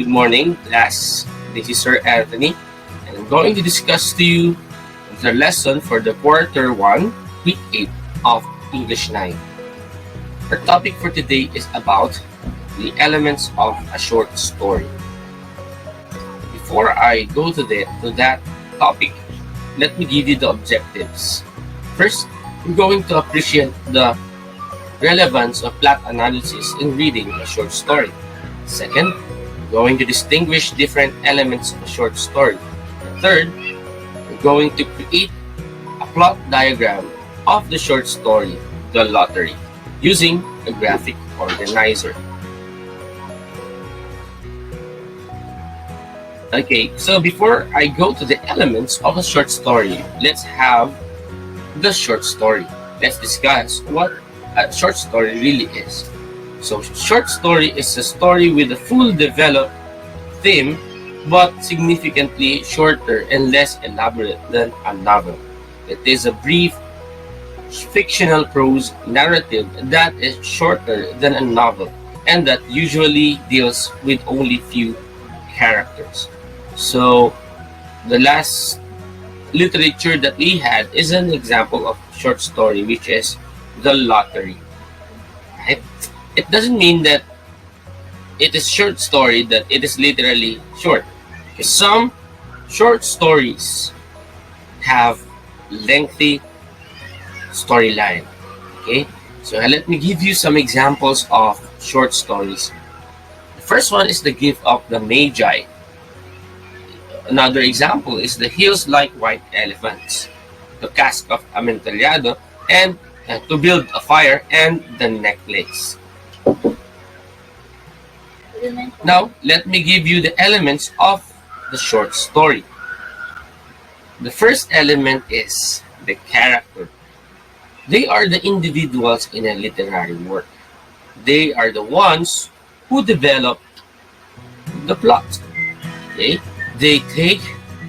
Good morning, class. This is Sir Anthony, and I'm going to discuss to you the lesson for the quarter 1, week 8 of English 9. Our topic for today is about the elements of a short story. Before I go to that topic, let me give you the objectives. First, we're going to appreciate the relevance of plot analysis in reading a short story. Second, we're going to distinguish different elements of a short story. Third, we're going to create a plot diagram of the short story, The Lottery, using a graphic organizer. Okay, so before I go to the elements of a short story, let's have the short story. Let's discuss what a short story really is. So, short story is a story with a full developed theme, but significantly shorter and less elaborate than a novel. It is a brief, fictional prose narrative that is shorter than a novel and that usually deals with only few characters. So, the last literature that we had is an example of short story, which is The Lottery. Right? It doesn't mean that it is short story that it is literally short. Because some short stories have lengthy storyline. Okay, so let me give you some examples of short stories. The first one is The Gift of the Magi. Another example is The Hills Like White Elephants, The Cask of Amontillado, and To Build a Fire, and The Necklace. Now, let me give you the elements of the short story. The first element is the character. They are the individuals in a literary work. They are the ones who develop the plot. Okay? They take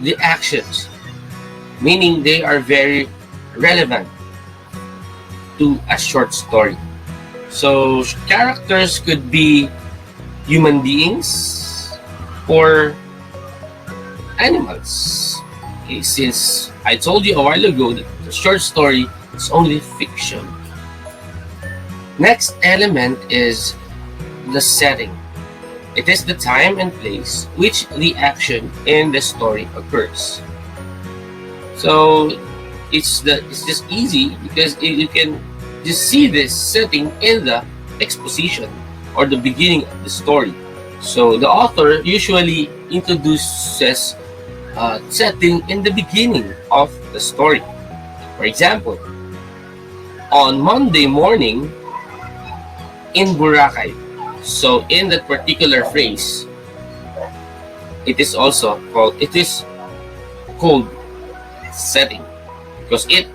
the actions, meaning they are very relevant to a short story. So characters could be human beings or animals. Okay, since I told you a while ago that the short story is only fiction. Next element is the setting. It is the time and place which the action in the story occurs. So it's just easy because you can just see this setting in the exposition or the beginning of the story. So the author usually introduces setting in the beginning of the story. For example, on Monday morning in Boracay. So in that particular phrase, it is called setting because it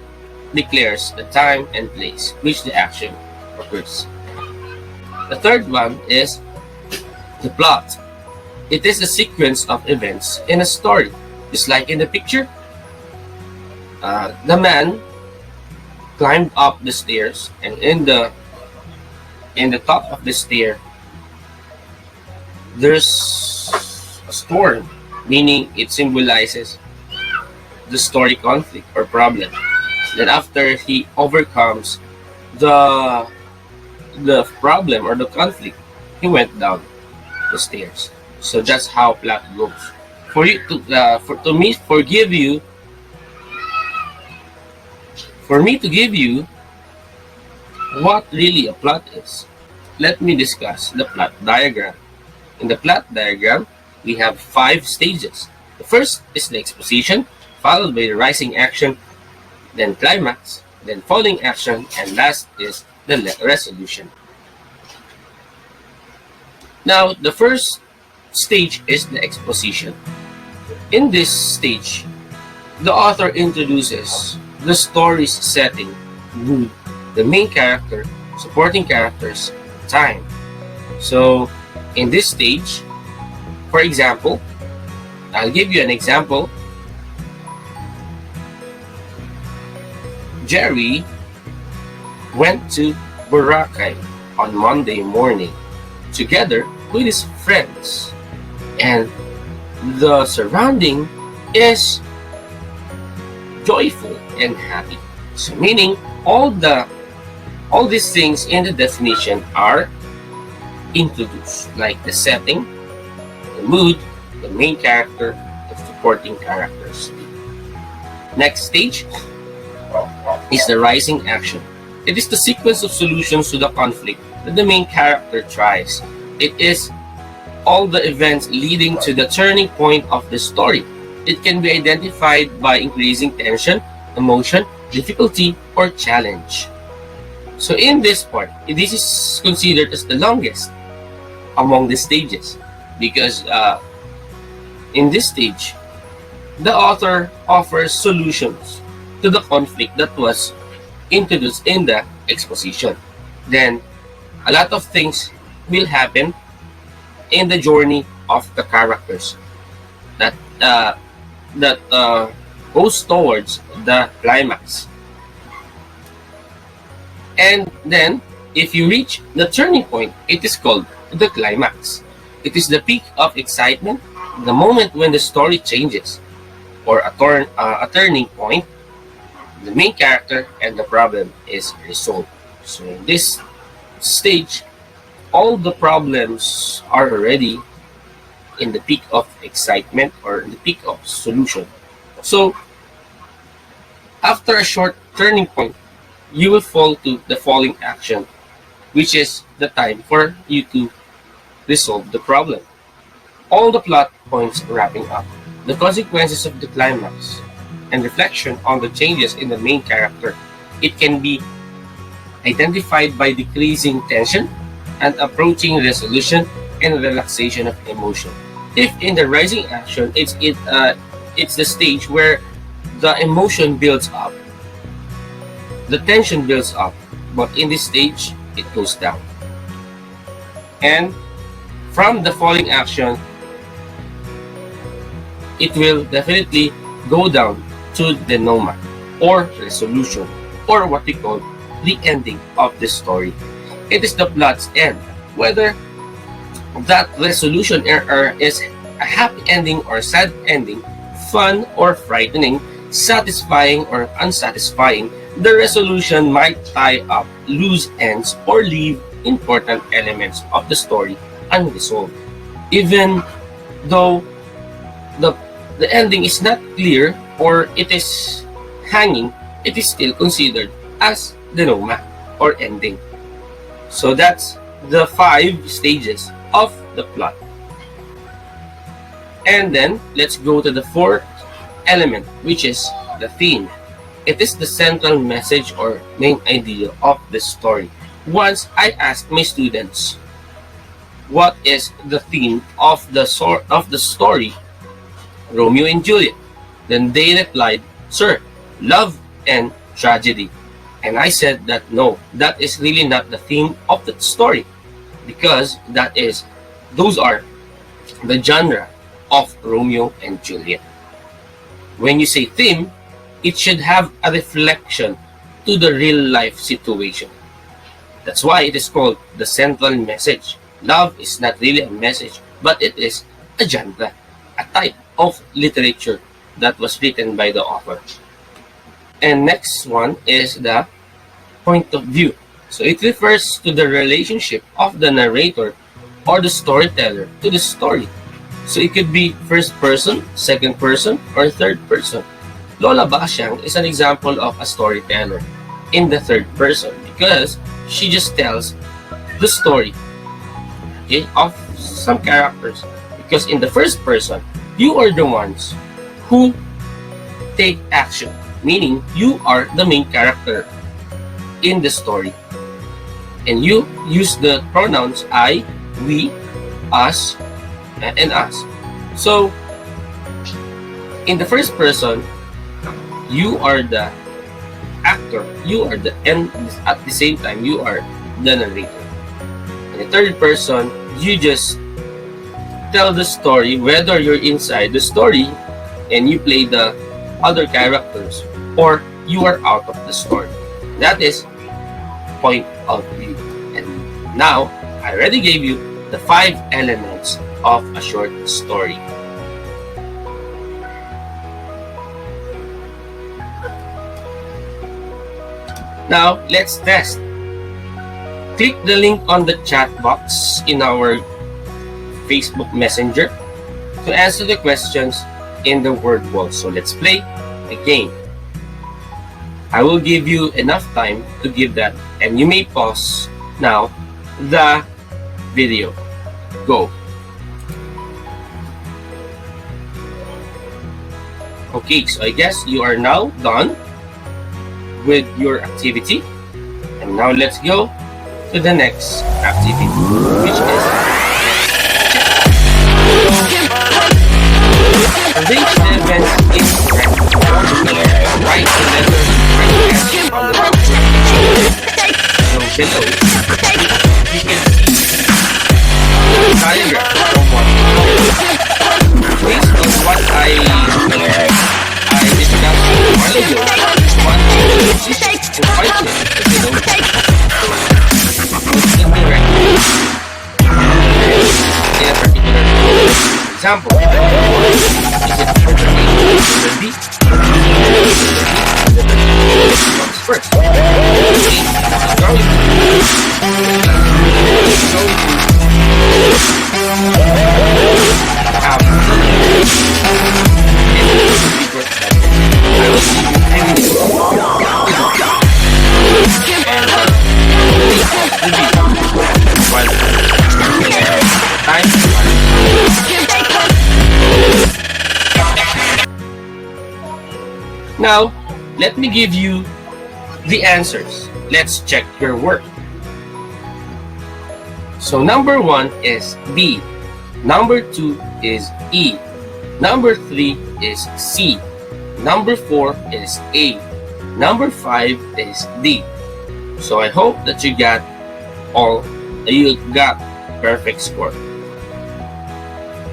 declares the time and place which the action occurs. The third one is the plot. It is a sequence of events in a story. Just like in the picture, the man climbed up the stairs, and in the top of the stair, there's a storm, meaning it symbolizes the story conflict or problem. Then after he overcomes the problem or the conflict, he went down the stairs. So that's how plot goes. For me to give you what really a plot is, let me discuss the plot diagram. In the plot diagram, we have 5 stages. The first is the exposition, followed by the rising action, then climax, then falling action, and last is the resolution. Now, the first stage is the exposition. In this stage, the author introduces the story's setting, mood, the main character, supporting characters, time. So, in this stage, for example, I'll give you an example. Jerry went to Boracay on Monday morning together with his friends. and the surrounding is joyful and happy. So meaning all these things in the definition are introduced, like the setting, the mood, the main character, the supporting characters. Next stage is the rising action. It is the sequence of solutions to the conflict that the main character tries. It is all the events leading to the turning point of the story. It can be identified by increasing tension, emotion, difficulty, or challenge. So in this part, this is considered as the longest among the stages because in this stage, the author offers solutions to the conflict that was introduced in the exposition. Then a lot of things will happen in the journey of the characters that goes towards the climax. And then, if you reach the turning point, it is called the climax. It is the peak of excitement, the moment when the story changes, or a turning point. The main character and the problem is resolved. So in this stage, all the problems are already in the peak of excitement or the peak of solution. So after a short turning point, you will fall to the falling action, which is the time for you to resolve the problem. All the plot points wrapping up, the consequences of the climax, and reflection on the changes in the main character. It can be identified by decreasing tension and approaching resolution and relaxation of emotion. If in the rising action, it's the stage where the emotion builds up, the tension builds up, but in this stage, it goes down. And from the falling action, it will definitely go down to the denouement or resolution, or what we call the ending of the story. It is the plot's end. Whether that resolution is a happy ending or sad ending, fun or frightening, satisfying or unsatisfying, the resolution might tie up loose ends or leave important elements of the story unresolved. Even though the ending is not clear or it is hanging, it is still considered as denouement or ending. So that's the 5 stages of the plot. And then let's go to the 4th element, which is the theme. It is the central message or main idea of the story. Once I asked my students what is the theme of the story, Romeo and Juliet, then they replied, "Sir, love and tragedy." And I said that no, that is really not the theme of the story, because those are the genre of Romeo and Juliet. When you say theme, it should have a reflection to the real life situation. That's why it is called the central message. Love is not really a message, but it is a genre, a type of literature that was written by the author. And next one is the point of view. So it refers to the relationship of the narrator or the storyteller to the story. So it could be first person, second person, or third person. Lola Basyang is an example of a storyteller in the third person because she just tells the story, okay, of some characters. Because in the first person, you are the ones who take action, meaning you are the main character in the story. And you use the pronouns I, we, us, and us. So, in the first person, you are the actor, and at the same time, you are the narrator. In the third person, you just tell the story, whether you're inside the story and you play the other characters, or you are out of the story. That is point of view. And now, I already gave you the 5 elements of a short story. Now, let's test. Click the link on the chat box in our Facebook Messenger to answer the questions in the word wall. So let's play a game. I will give you enough time to give that, and you may pause now the video. Go. Okay, so I guess you are now done with your activity, and now let's go to the next activity, which is arrange the events in correct order. Write the letters correct answer on the box. So below, you can see the diagram of what based on what I discussed a while ago. One is position and brightness below. What's incorrect in a particular example? Is it letter A, letter B? Comes first. A is going Now, let me give you the answers. Let's check your work. So number 1 is B. Number 2 is E. Number 3 is C. Number 4 is A. Number 5 is D. So I hope that you got perfect score.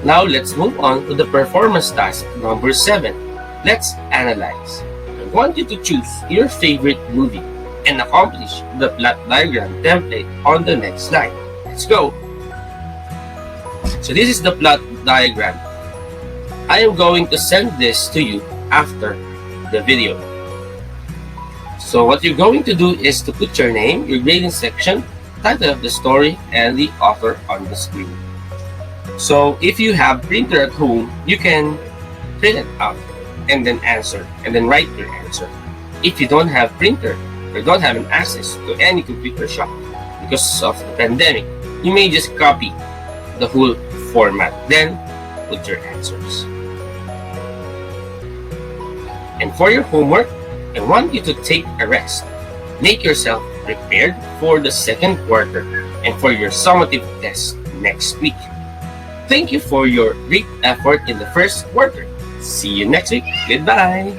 Now let's move on to the performance task number 7. Let's analyze. I want you to choose your favorite movie and accomplish the plot diagram template on the next slide. Let's go. So this is the plot diagram. I am going to send this to you after the video. So what you're going to do is to put your name, your grading section, title of the story, and the author on the screen. So if you have printer at home, you can print it out and then answer, and then write your answer. If you don't have printer or don't have an access to any computer shop because of the pandemic, you may just copy the whole format, then put your answers. And for your homework, I want you to take a rest. Make yourself prepared for the second quarter and for your summative test next week. Thank you for your great effort in the first quarter. See you next week. Goodbye.